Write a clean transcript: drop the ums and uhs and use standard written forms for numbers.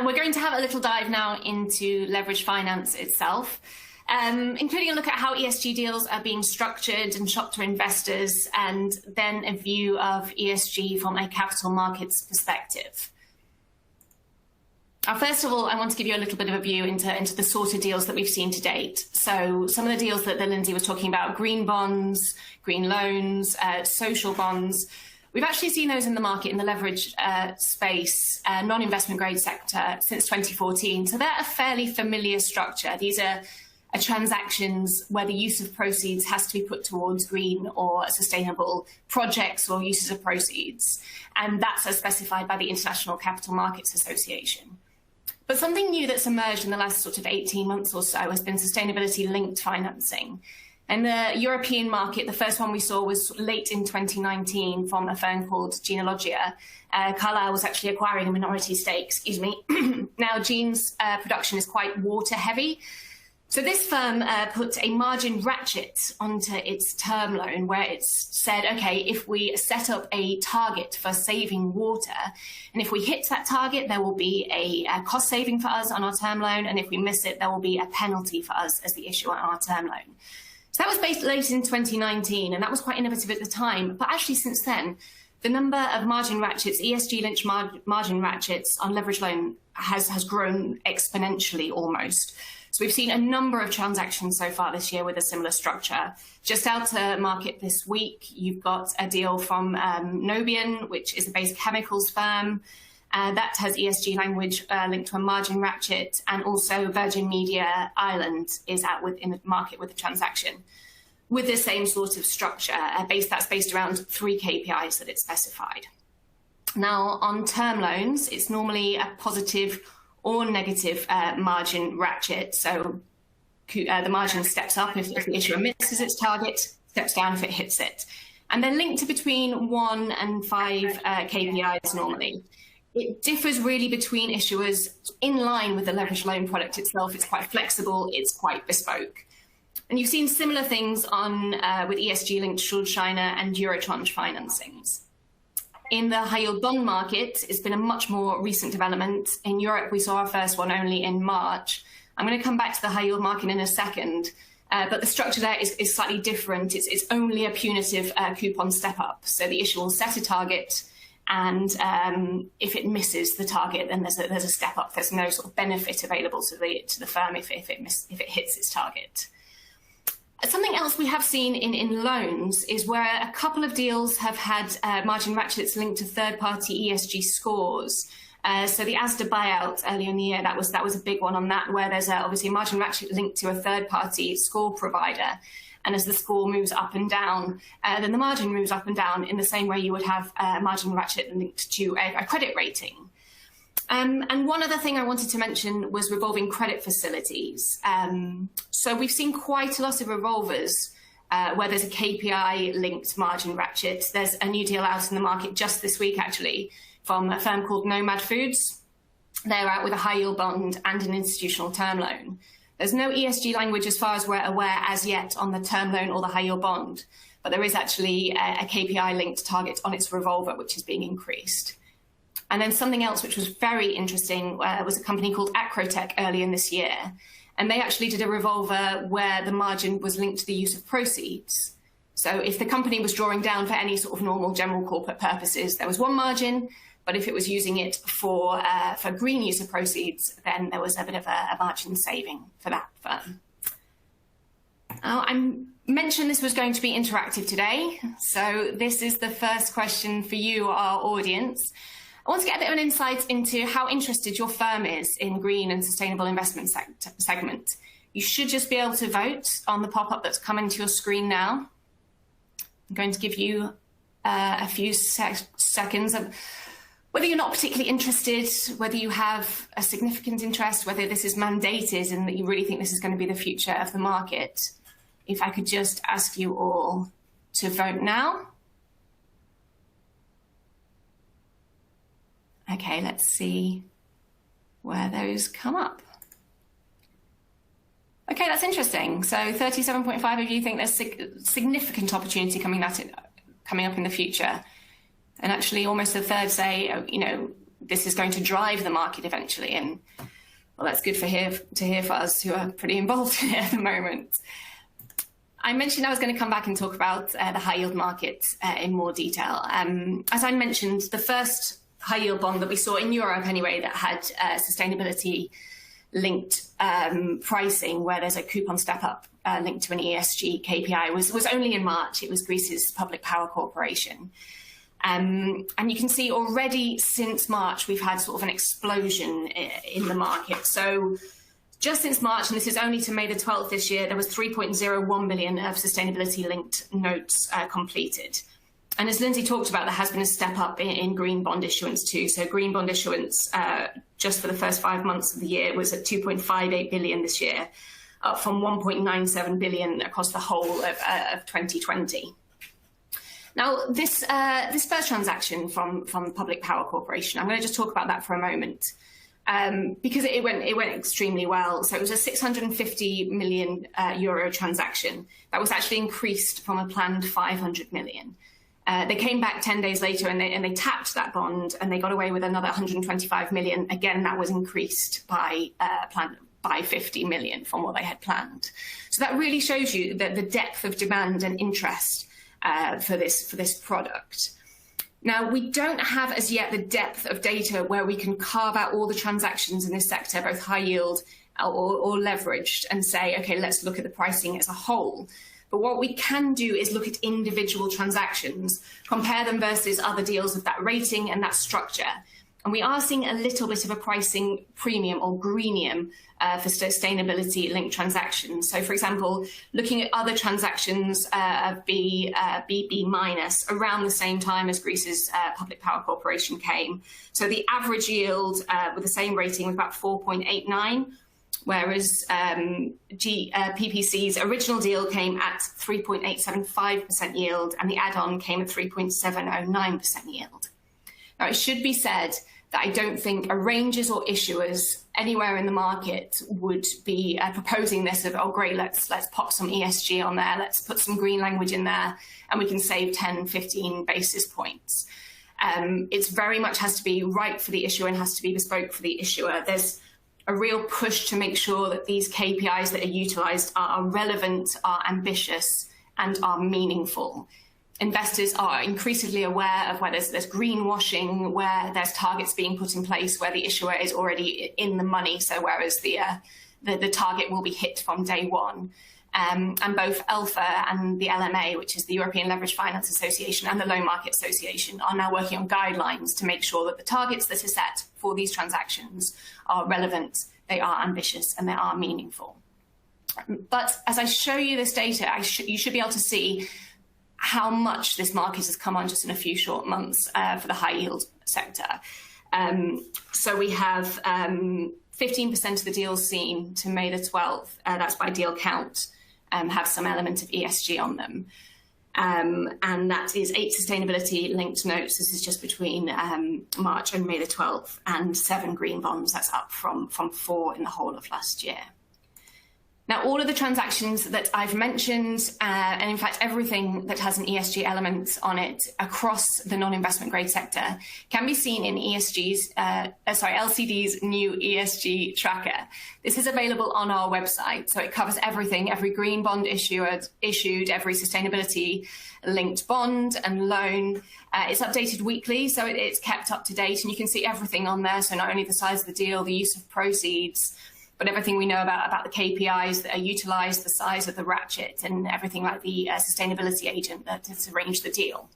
We're going to have a little dive now into leveraged finance itself, including a look at how ESG deals are being structured and shopped to investors, and then a view of ESG from a capital markets perspective. First of all, I want to give you a little bit of a view into the sort of deals that we've seen to date. So some of the deals that Lindsay was talking about, green bonds, green loans, social bonds, we've actually seen those in the market in the leverage space, non-investment grade sector since 2014. So they're a fairly familiar structure. These are transactions where the use of proceeds has to be put towards green or sustainable projects or uses of proceeds. And that's as specified by the International Capital Markets Association. But something new that's emerged in the last sort of 18 months or so has been sustainability-linked financing. And the European market, the first one we saw was late in 2019 from a firm called Genealogia. Carlyle was actually acquiring a minority stake, Now, Gene's production is quite water-heavy. So this firm put a margin ratchet onto its term loan where it's said, okay, if we set up a target for saving water, and if we hit that target, there will be a cost saving for us on our term loan, and if we miss it, there will be a penalty for us as the issuer on our term loan. So that was based late in 2019, and that was quite innovative at the time. But actually since then, the number of margin ratchets, ESG-linked margin ratchets on leverage loan has grown exponentially almost. So we've seen a number of transactions so far this year with a similar structure. Just out to market this week, you've got a deal from Nobian, which is a base chemicals firm. That has ESG language linked to a margin ratchet, and also Virgin Media Ireland is out in the market with a transaction with the same sort of structure, that's based around 3 KPIs that it's specified. Now, on term loans, it's normally a positive or negative margin ratchet. So the margin steps up if the issuer misses its target, steps down if it hits it. And they're linked to between 1 and 5 KPIs normally. It differs really between issuers in line with the leveraged loan product itself. It's quite flexible, it's quite bespoke. And you've seen similar things on with ESG-linked Schuldscheine and Eurotranche financings. In the high-yield bond market, it's been a much more recent development. In Europe, we saw our first one only in March. I'm going to come back to the high-yield market in a second, but the structure there is slightly different. It's only a punitive coupon step-up. So the issuer will set a target, and if it misses the target, then there's a step-up. There's no sort of benefit available to the firm if it hits its target. Something else we have seen in loans is where a couple of deals have had margin ratchets linked to third-party ESG scores. So the Asda buyout earlier in the year, that was a big one on that, where there's obviously a margin ratchet linked to a third-party score provider. And as the score moves up and down, then the margin moves up and down in the same way you would have a margin ratchet linked to a credit rating. And one other thing I wanted to mention was revolving credit facilities. So we've seen quite a lot of revolvers where there's a KPI-linked margin ratchet. There's a new deal out in the market just this week, actually, from a firm called Nomad Foods. They're out with a high-yield bond and an institutional term loan. There's no ESG language, as far as we're aware, as yet on the term loan or the high-yield bond, but there is actually a KPI-linked target on its revolver, which is being increased. And then something else which was very interesting was a company called Acrotech earlier in this year. And they actually did a revolver where the margin was linked to the use of proceeds. So if the company was drawing down for any sort of normal general corporate purposes, there was one margin, but if it was using it for green use of proceeds, then there was a bit of a margin saving for that firm. I mentioned this was going to be interactive today. So this is the first question for you, our audience. I want to get a bit of an insight into how interested your firm is in green and sustainable investment segment. You should just be able to vote on the pop-up that's coming to your screen now. I'm going to give you a few seconds of whether you're not particularly interested, whether you have a significant interest, whether this is mandated and that you really think this is going to be the future of the market. If I could just ask you all to vote now. Okay, let's see where those come up. Okay, that's interesting. So 37.5 of you think there's significant opportunity coming up in the future. And actually almost a third say, this is going to drive the market eventually. And well, that's good to hear for us who are pretty involved in it at the moment. I mentioned I was going to come back and talk about the high yield market in more detail. As I mentioned, the first high yield bond that we saw in Europe anyway that had sustainability linked pricing, where there's a coupon step up linked to an ESG KPI, was only in March. It was Greece's Public Power Corporation. And you can see already since March, we've had sort of an explosion in the market. So just since March, and this is only to May the 12th this year, there was 3.01 billion of sustainability-linked notes completed. And as Lindsay talked about, there has been a step up in green bond issuance too. So green bond issuance just for the first 5 months of the year was at 2.58 billion this year, up from 1.97 billion across the whole of 2020. Now, this first transaction from Public Power Corporation, I'm going to just talk about that for a moment. Because it went extremely well. So it was a 650 million euro transaction that was actually increased from a planned 500 million. They came back 10 days later and they tapped that bond and they got away with another 125 million. Again, that was increased by 50 million from what they had planned. So that really shows you that the depth of demand and interest for this product. Now, we don't have as yet the depth of data where we can carve out all the transactions in this sector, both high yield or leveraged, and say, okay, let's look at the pricing as a whole. But what we can do is look at individual transactions, compare them versus other deals of that rating and that structure. And we are seeing a little bit of a pricing premium or greenium for sustainability-linked transactions. So, for example, looking at other transactions of BB minus around the same time as Greece's Public Power Corporation came. So the average yield with the same rating was about 4.89, whereas PPC's original deal came at 3.875% yield and the add-on came at 3.709% yield. Now, it should be said that I don't think arrangers or issuers anywhere in the market would be proposing this of, oh, great, let's pop some ESG on there, let's put some green language in there, and we can save 10, 15 basis points. It's very much has to be right for the issuer and has to be bespoke for the issuer. There's a real push to make sure that these KPIs that are utilised are relevant, are ambitious, and are meaningful. Investors are increasingly aware of where there's greenwashing, where there's targets being put in place, where the issuer is already in the money. So whereas the target will be hit from day one. And both ELFA and the LMA, which is the European Leveraged Finance Association, and the Loan Market Association are now working on guidelines to make sure that the targets that are set for these transactions are relevant, they are ambitious, and they are meaningful. But as I show you this data, you should be able to see how much this market has come on just in a few short months for the high yield sector. So we have 15% of the deals seen to May the 12th, that's by deal count, have some element of ESG on them. And that is 8 sustainability linked notes. This is just between March and May the 12th, and 7 green bonds. That's up from 4 in the whole of last year. Now, all of the transactions that I've mentioned, and in fact, everything that has an ESG element on it across the non-investment grade sector can be seen in LCD's new ESG tracker. This is available on our website, so it covers everything, every green bond issued, every sustainability linked bond and loan. It's updated weekly, so it's kept up to date, and you can see everything on there. So not only the size of the deal, the use of proceeds, but everything we know about the KPIs that are utilised, the size of the ratchet, and everything like the sustainability agent that has arranged the deal.